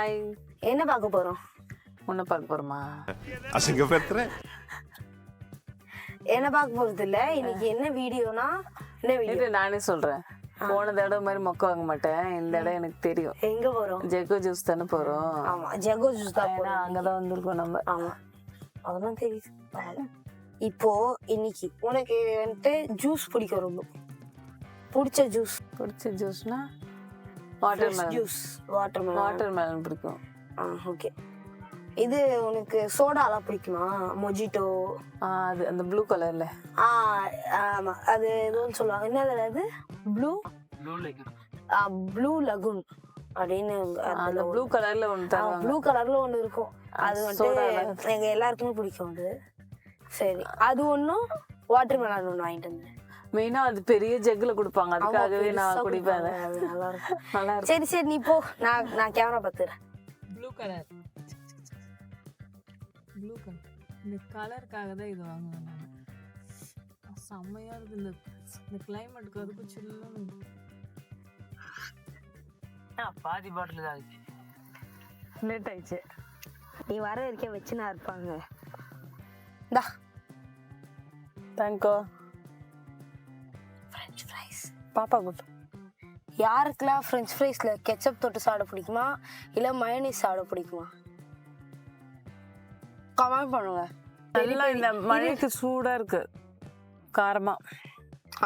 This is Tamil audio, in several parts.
ஹாய். என்ன பார்க்க போறோம்? உன்னை பார்க்க போறோமா? அசிங்கப்படுத்துற. என்ன பார்க்க போறது இல்ல. இன்னைக்கு என்ன வீடியோனா, என்ன வீடியோ நானே சொல்றேன். போன தடவை மாதிரி மொக்க வாங்க மாட்டேன். இந்த இடம் எனக்கு தெரியும். எங்க போறோம்? ஜெகோ ஜூஸ் தானே போறோம். ஆமா, ஜெகோ ஜூஸ் தான் போறோம். அங்கதான் வந்திருக்கோம் நம்ம. ஆமா, அதெல்லாம் தெரியுது. இப்போ இன்னைக்கு உனக்கு வந்துட்டு ஜூஸ் பிடிக்கும். ரொம்ப பிடிச்ச ஜூஸ்னா வாட்டர்மெலன் ஜூஸ். வாட்டர்மெலன் பிடிக்கும். ஓகே. இது உனக்கு சோடாலாம் பிடிக்குமா? மொஜிட்டோ. அது அந்த ப்ளூ கலர்ல. ஆமா, அது எதுவும் சொல்லுவாங்க. என்னது அது? ப்ளூ லகுன் அப்படின்னு. அந்த ப்ளூ கலர்ல ஒன்று தருவாங்க. ப்ளூ கலர்ல ஒன்று இருக்கும். அது வந்துட்டு எங்க எல்லாருக்குமே பிடிக்கும் அது. சரி, அது ஒன்றும் வாட்டர்மெலன் ஒன்று வாங்கிட்டு வந்தேன். மெயினா அது பெரிய ஜெக்ல கொடுப்பாங்க. அதுக்காகவே நான் குடிப்பேன். நல்லா இருக்கும். நல்லா இருக்கும். சரி சரி, நீ போ. நான் கேமரா பார்த்துறேன். ப்ளூ கலர் இந்த கலருக்காக தான் இது வாங்குவேன் நான். செம்மையா இருக்கு. இந்த கிளைமேட்டுக்கு அதுக்கும் சில்லுன்னு. பாதி பாட்டில் தான் லேட் ஆயிடுச்சு. நீ வர வரைக்கும் வச்சுனா இருப்பாங்க. தேங்க்யூ. ஃப்ரெஞ்ச் ஃப்ரைஸ் பாப்பா கொடுத்து. யாருக்கெல்லாம் ஃப்ரெஞ்ச் ஃப்ரைஸ்ல கெச்சப் தொட்டு சாப்பிட பிடிக்குமா இல்லை மயோனைஸ் சாப்பிட பிடிக்குமா? கமெண்ட் பண்ணுங்க. நல்லா இந்த மழைக்கு சூடா இருக்கு, காரமா.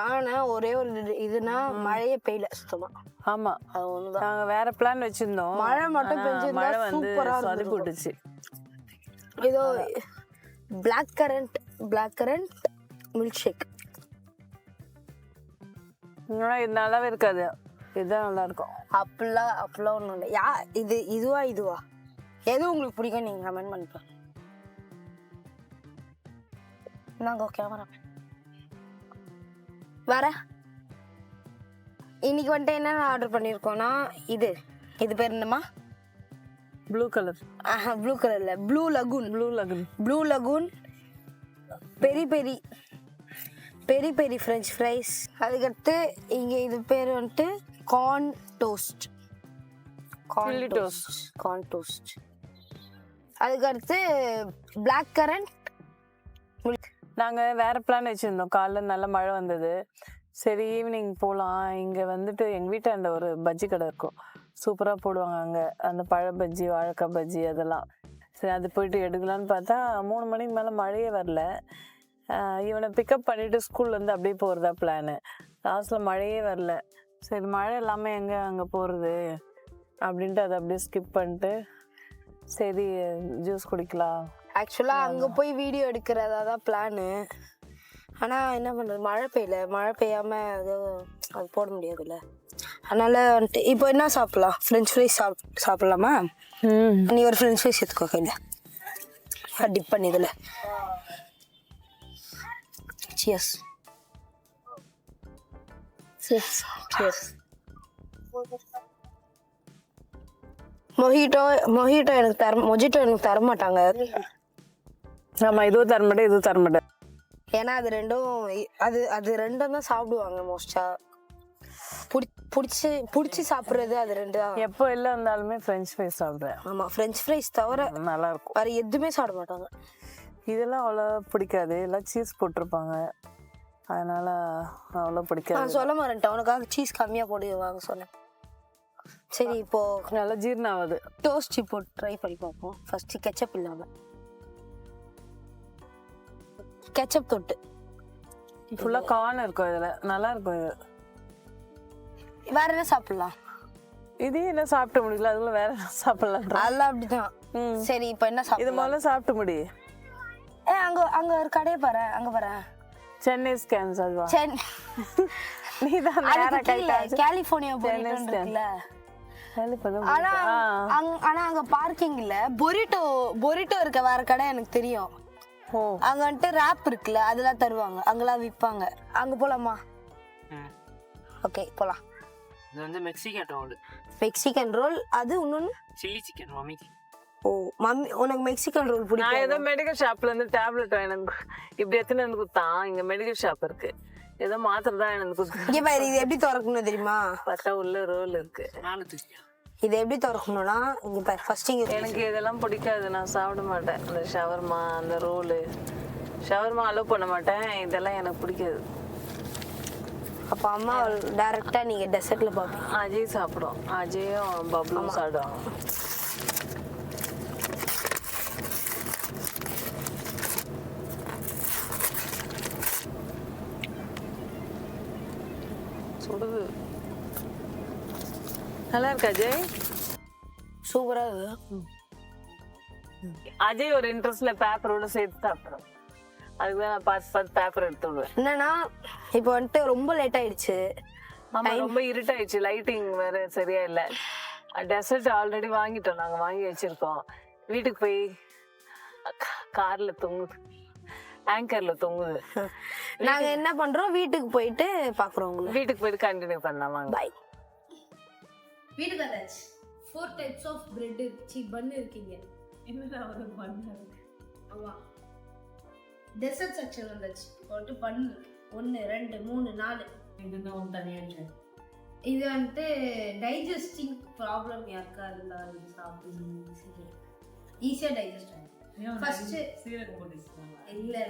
ஆனா ஒரே ஒரு இதுனா மழையே பெய்யல சுத்தமா. ஆமா, அது ஒண்ணுதான். நாங்க வேற பிளான் வச்சிருந்தோம். மழை மட்டும் பெஞ்சிருந்தா மழை வந்து சூப்பரா சொதி போட்டுச்சு. ஏதோ பிளாக் கரண்ட் மில்க் ஷேக். இது நல்லாவே இருக்காது. இதுதான் நல்லா இருக்கும். அப்படிலாம் ஒன்றும் இல்லை. இதுவா எது உங்களுக்கு பிடிக்கும் நீங்க கமெண்ட் பண்ணிக்கலாம். நாங்க கேமரா வர இன்னைக்கு வந்துட்டு என்ன ஆர்டர் பண்ணியிருக்கோம்னா, இது பேர் என்னமா? Blue colour. ப்ளூ கலர்ல ப்ளூ லகுன் பெரி பெரி ஃப்ரெஞ்ச் ஃப்ரைஸ். அதுக்கடுத்து இங்க இது பேர் வந்துட்டு கார்ன் டோஸ்ட். அதுக்கடுத்து பிளாக் கரண்ட். நாங்க வேற பிளான் வச்சிருந்தோம். காலைல நல்ல மழை வந்தது. சரி, ஈவினிங் போகலாம். இங்க வந்துட்டு எங்க வீட்டாண்ட ஒரு பஜ்ஜி கடை இருக்கும். சூப்பரா போடுவாங்க அங்க. அந்த பழ பஜ்ஜி, வாழைக்காய் பஜ்ஜி அதெல்லாம். சரி, அது போயிட்டு எடுக்கலான்னு பார்த்தா 3 மணிக்கு மேல மழையே வரல. இவனை பிக்கப் பண்ணிட்டு ஸ்கூல்ல இருந்து அப்படியே போறதா பிளானு. லாஸ்ட்ல மழையே வரல. சரி, மழை இல்லாம எங்க அங்க போறது அப்படின்ட்டு அதை அப்படியே ஸ்கிப் பண்ணிட்டு சரி ஜூஸ் குடிக்கலாம். ஆக்சுவலா அங்க போய் வீடியோ எடுக்கிறதா தான் பிளானு. ஆனா என்ன பண்றது, மழை பெய்யாம அது போட முடியாதுல்ல. அதனால வந்துட்டு இப்போ என்ன சாப்பிடலாம்? ஃப்ரெஞ்ச் ஃப்ரைஸ் சாப்பிடலாமா? நீ ஒரு ஃப்ரெஞ்ச் ஃப்ரைஸ் எடுத்துக்கோ கையில் டிப் பண்ணி இதில். சியர்ஸ். மொஜிட்டோ எனக்கு தர மாட்டாங்க. ஆமா, இதுவும் தரமாட்டேன், இதுவும் தரமாட்டேன். ஏன்னா அது ரெண்டும் தான் சாப்பிடுவாங்க மோஸ்டா. பிடிச்சி சாப்பிட்றது அது ரெண்டு தான். எப்போ எல்லாம் இருந்தாலுமே ஃப்ரெஞ்ச் ஃப்ரைஸ் சாப்பிடுவேன். ஆமா, ஃப்ரெஞ்ச் ஃப்ரைஸ் தவிர நல்லா இருக்கும். வேற எதுவுமே சாப்பிட மாட்டாங்க. இதெல்லாம் அவ்வளோ பிடிக்காது. எல்லாம் சீஸ் போட்டிருப்பாங்க, அதனால அவ்வளோ பிடிக்காது. சொல்ல மாட்டேன், உனக்காக சீஸ் கம்மியா போட்டு வாங்க சொன்னேன். சரி, இப்போ நல்லா ஜீரணம் ஆகுது. டோஸ்ட் இப்போ ட்ரை பண்ணி பார்ப்போம். ஃபர்ஸ்ட் கெச்சப் இல்லாம கெச்சப் தொட்டு ஃபுல்லா கார்ன் இருக்கும். இதுல நல்லா இருக்கும். இது வேற என்ன சாப்பிடலாம்? இதே என்ன சாப்பிட்டு முடியல, அதுல வேற என்ன சாப்பிடலாம்? அதெல்லாம் அப்படிதான். சரி, இப்போ என்ன சாப்பிடலாம்? இது முதல்ல சாப்பிட்டு முடி. அங்க ஒரு கடையை பாரு, அங்க பாரு. சென்னை ஸ்கேன்ஸ். அதுவா? நீதான் கலிபோர்னியா இருக்குல்ல. ஆனா அங்க பார்க்கிங் இல்ல. பொரிட்டோ இருக்க வேற கடை எனக்கு தெரியும். அங்க வந்துட்டு ராப் இருக்குல்ல, அதெல்லாம் தருவாங்க, அங்கெல்லாம் விற்பாங்க. அங்க போலாமா? ஓகே, போலாம். இது வந்து மெக்சிகன் ரோல். அது இன்னொன்னு சில்லி சிக்கன் மம்மி. மம்மி, உனக்கு மெக்சிகன் ரோல் பிடிக்கும்? நான் ஏதோ மெடிக்கல் ஷாப்ல இருந்து டேப்லெட் எனக்கு இப்படி எத்தனை வந்து கொடுத்தான். இங்க மெடிக்கல் ஷாப் இருக்கு. ஏதோ மாத்திரை தான் எனக்கு கொடுத்து. இது எப்படி திறக்கணும் தெரியுமா? பார்த்தா உள்ள ரோல் இருக்கு. இதை எப்படி திறக்கணும்னா இங்கே ஃபர்ஸ்ட் இங்கே எனக்கு இதெல்லாம் பிடிக்காது, நான் சாப்பிட மாட்டேன். அந்த ஷவர்மா, அந்த ரோலு, ஷவர்மா அலோவ் பண்ண மாட்டேன். இதெல்லாம் எனக்கு பிடிக்காது. அப்போ அம்மா டைரெக்டாக நீங்கள் டெசர்ட்டில் பார்ப்பீங்க. அஜய் சாப்பிடும், அஜயும் பப்ளும் சாப்பிடுவாங்க. சுடுது. நல்லா இருக்கு அஜய். சூப்பராக இருக்குது. அஜய் ஒரு இன்ட்ரெஸ்ட்ல பேப்பரோட சேர்த்து சாப்பிட்றோம். அதுக்கு தான் நான் பார்த்து பேப்பர் எடுத்து விடுவேன். என்னன்னா இப்போ வந்துட்டு ரொம்ப லேட் ஆயிடுச்சு. ஆமா, ரொம்ப இருட்டாயிடுச்சு. லைட்டிங் வேற சரியா இல்லை. டெசர்ட் ஆல்ரெடி வாங்கிட்டோம், நாங்கள் வாங்கி வச்சிருக்கோம். வீட்டுக்கு போய் கார்ல தொங்குது, ஆங்கர்ல தொங்குது. நாங்கள் என்ன பண்ணுறோம், வீட்டுக்கு போயிட்டு பார்க்குறோம் உங்களை. வீட்டுக்கு போயிட்டு கண்டினியூ பண்ணலாம் வாங்க. பாய். வீட்டுக்கு வந்தாச்சு. 4 டைப்ஸ் ஆஃப் பிரெட் பன் இருக்கீங்க. என்னடா ஒரு பண்ணு. ஆமா, டெசர்ட் செக்ஷன் வந்தாச்சு. போட்டு பன் இருக்கு. 1 2 3 4. இதுதான் தனியாக. இது வந்துட்டு டைஜஸ்டிங் ப்ராப்ளம் யாருக்கா இருந்தா இது சாப்பிட்டு ஈஸியாக டைஜஸ்ட் ஆகும். ஃபர்ஸ்ட் சீரகம் போட்டு இல்லை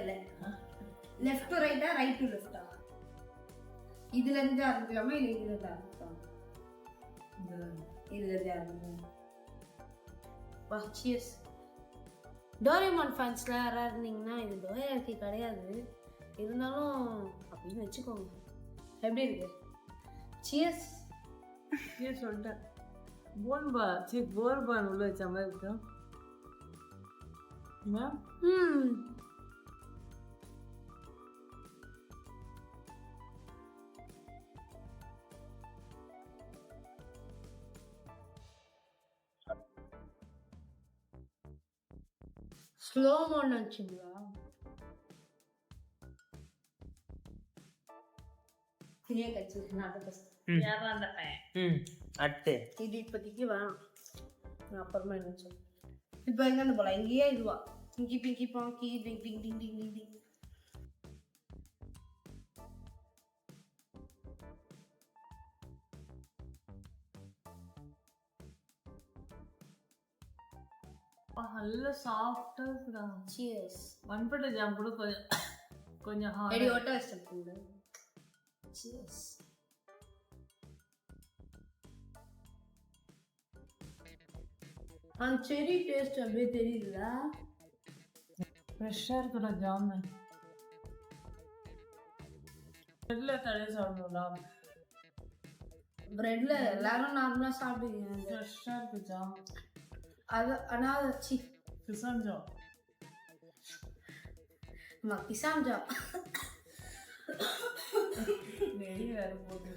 லெஃப்ட் டு ரைட்டா, ரைட் டு லெஃப்டா, இதுல இருந்து ஆரம்பிக்கலாமா இல்லை இதுல இருந்து ஆரம்பிக்கலாம்? இதுல இருந்து ஆரம்பிக்கலாம். வா, சியர்ஸ். டோரேமான் ஃபேன்ஸ்லாம் யாராக இருந்தீங்கன்னா இது டோயாக்கி கிடையாது, இருந்தாலும் அப்படின்னு வச்சுக்கோங்க. எப்படி இருக்கு? சியர்ஸ். சொல்லிட்டேன். போர்பான் உள்ள வச்ச மாதிரி இருக்கும். ஸ்லோ மோன் வச்சுங்களா? சரியா கட்சி நாட்டை அட்டு இது இப்போதைக்கு வேணாம், நான் அப்புறமா என்ன சொல்றேன். இப்போ எங்கன்னு போகலாம்? இங்கேயே இதுவா இங்கி பிங்கி பாங்கி டிங் டிங் டிங் டிங் டிங் டிங். நல்ல சாஃப்டா இருக்குடா. சியர்ஸ். வன்பட்ட ஜாம் கூட கொஞ்சம் ரெடி ஓட்ட வச்சிருக்கீங்க. சியர்ஸ். அந்த செரி டேஸ்ட் அப்படியே தெரியுதுல, ஃப்ரெஷ்ஷாக இருக்குடா ஜாமு. பிரெட்ல தடவை சாப்பிடணும்டா. பிரெட்ல எல்லாரும் நார்மலாக சாப்பிடுவீங்க. ஃப்ரெஷ்ஷாக இருக்கு ஜாம். அது ஆனால் கிசான் ஜாம். கிசான் ஜாம் நெய் வேற போட்டு.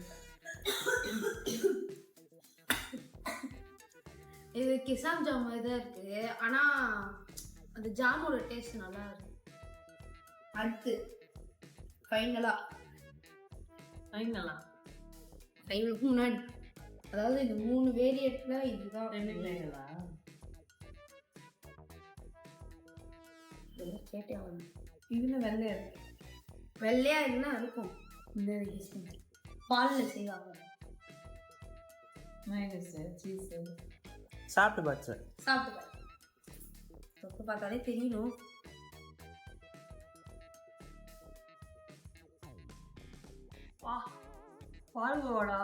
இது கிசான் ஜாம் மாதிரி தான் இருக்கு, ஆனா அந்த ஜாமோட டேஸ்ட் நல்லா இருக்கு. அடுத்து ஃபைனலா ஃபைனலுக்கு முன்னாடி, அதாவது இந்த 3 வேரியட்ல இதுதான் கேட்டே வந்து இதுல வெள்ளையா இருக்கு. வெள்ளையா இருந்தா இருக்கும். இந்த பாலில் செய்வாங்க. மைனஸ் சீஸ் சாப்பிட்டு பார்த்து சாப்பிட்டு தொட்டு பார்த்தாலே தெரியணும். பால்கோவாடா.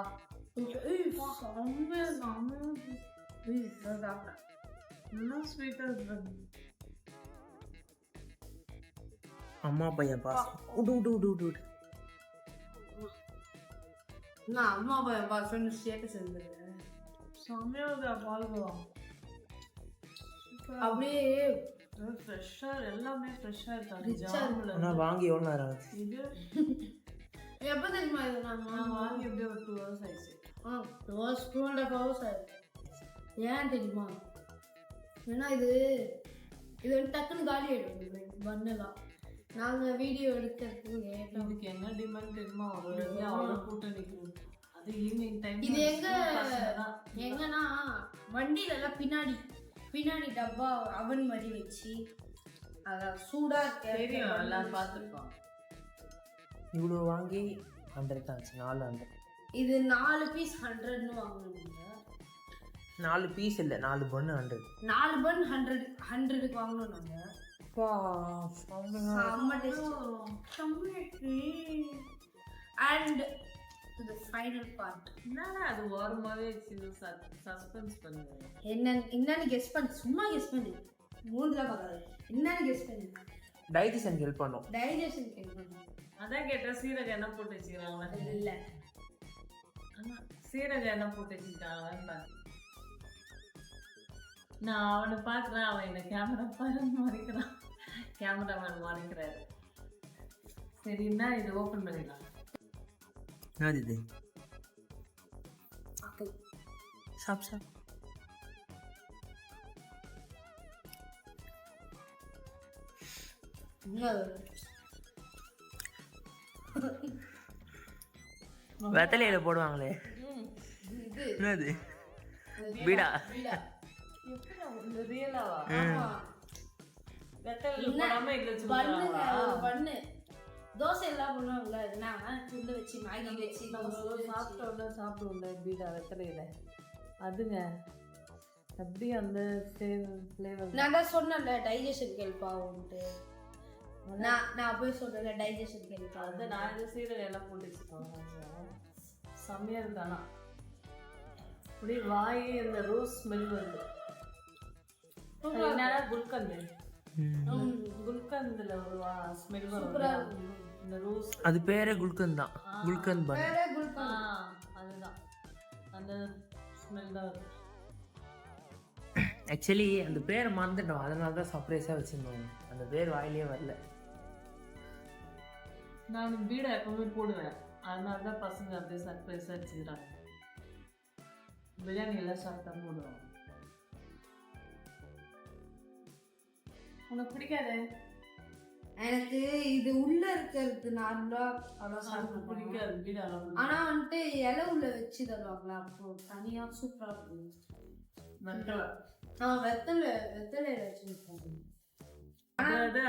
அம்மா பையன் பாஸ் உடு உடு உடு உடு உடு. நான் அம்மா பையன் பாசன்னு ஸ்டேட்டஸ் இருந்தது. செம்மையா பால்கோவா. அப்படியே ஃப்ரெஷ்ஷா எல்லாமே ஃப்ரெஷ்ஷா ரிச்சா இருக்கு. ஆனா வாங்கி எவ்வளோ நேரம் ஆகுது? இது எப்போ தெரியுமா இது நான் வாங்கி எப்படியே ஒரு 2 hours ஆயிடுச்சு. 2.5 hours ஆயிடுச்சு. ஏன் தெரியுமா? ஏன்னா இது வந்து டக்குன்னு காலி ஆகிடும் பண்ணலாம். நாங்கள் வீடியோ எடுக்கிறதுக்கு லேட்டாக. இதுக்கு என்ன டிமாண்ட் தெரியுமா? அவ்வளோ கூட்டம் நிற்கும். அது ஈவினிங் டைம். இது எங்கன்னா வண்டியிலலாம் பின்னாடி டப்பா அவன் மாதிரி வச்சு அதான் சூடாக தெரியும், எல்லாம் பார்த்துருக்கோம். இவ்வளோ வாங்கி 100 ஆச்சு. 400. இது 4 பீஸ் 100ன்னு வாங்கினீங்க. 4 பீஸ் இல்லை 4 பண்ணு 100. 4 பன் 100க்கு வாங்கணும் நாங்க. செம்ம taste. And the final part. என்னடா அது ஓரமாவே சஸ்பென்ஸ் பண்ணுங்க. என்னன்னு கெஸ் பண்ணு. சும்மா கெஸ் பண்ணு. மூணுலாம் பார்க்காத. என்னன்னு கெஸ் பண்ணு. டைஜஷன் ஹெல்ப் பண்ணும். டைஜஷன் ஹெல்ப் பண்ணும். அதான் கேட்டா சீரகம் என்ன போட்டு வச்சுக்கிறாங்களா? இல்ல. சீரகம் என்ன போட்டு வச்சுக்கிட்டாங்களான்னு நான் அவனை பார்க்குறேன். அவன் என்ன கேமராமேன் மறைக்கிறாரு. சரின்னா இது ஓப்பன் பண்ணிடலாம். என்னது இது? சாப் சாப். வெத்தலையில போடுவாங்களே என்னது? பீடா. இந்த ரியலாவா? வெத்தலையில போடாம இதுல பண்ணுங்க. ஒரு பண்ணு. தோசை எல்லாம் பண்ணுவாங்கல்ல, என்ன துண்டு வச்சு மேகி வச்சு சாப்பிடுவோம்ல பீடா வெத்தலையில, அதுங்க அப்படி அந்த ஃப்ளேவர். நான் தான் சொன்னேன்ல டைஜஷன் ஹெல்ப் ஆகும்ட்டு. நான் போய் சொல்றேன்ல டைஜஷன் ஹெல்ப் ஆகும். அது நான் இது சீரகம் எல்லாம் போட்டு வச்சுக்கோங்க. செம்மையா இருக்கானா அப்படி வாய் இந்த ரோஸ் ஸ்மெல் வருது. என்னடா குல்கந்து குல்கந்துல ஒரு ஸ்மெல் வரும். இந்த ரோஸ் அது பேரே குல்கந்த் தான். குல்கந்த் பன். அதுதான் அந்த ஸ்மெல் தான் வரும். ஆக்சுவலி அந்த பேரை மறந்துட்டோம், அதனால தான் சர்ப்ரைஸாக வச்சுருந்தோம். அந்த பேர் வாயிலே வரல. நான் பீடா எப்பவுமே போடுவேன், அதனால தான் பசங்க அப்படியே சர்ப்ரைஸாக வச்சுக்கிறாங்க. பிரியாணி எல்லாம் சாப்பிட்டா போடுவாங்க. உனக்கு பிடிக்காது? எனக்கு இது உள்ள இருக்கிறது நார்மலா அவ்வளோ சாப்பிட பிடிக்காது பீடா. ஆனா வந்துட்டு இலை உள்ள வச்சு தருவாங்களா, அப்போ தனியா சூப்பரா இருக்கும். வெத்தலையில வச்சு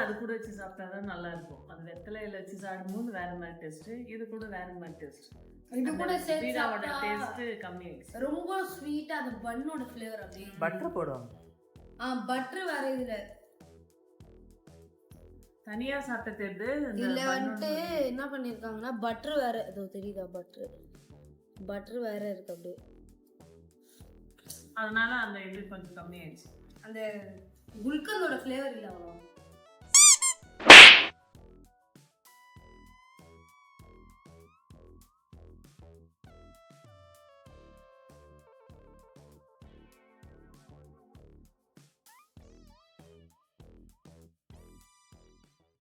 அது கூட வச்சு சாப்பிட்டாதான் நல்லா இருக்கும். அது வெத்தலையில வச்சு சாப்பிடும்போது வேற மாதிரி டேஸ்ட், இது கூட வேற மாதிரி டேஸ்ட். இது கூட சேர்த்து பீடாவோட டேஸ்ட் கம்மி ஆயிடுச்சு. ரொம்ப ஸ்வீட்டா அந்த பன்னோட ஃப்ளேவர் அப்படியே. பட்டர் போடுவாங்க. பட்டர் வேற இதுல தனியா சாப்பிட்ட தெரியுது. இதுல வந்துட்டு என்ன பண்ணிருக்காங்கன்னா பட்டர் வேற, ஏதோ தெரியுதா பட்டர் வேற இருக்கு அப்படியே. அதனால அந்த இது கொஞ்சம் கம்மி ஆயிடுச்சு. அந்த குல்கந்தோட ஃப்ளேவர் இல்லை அவ்வளோ.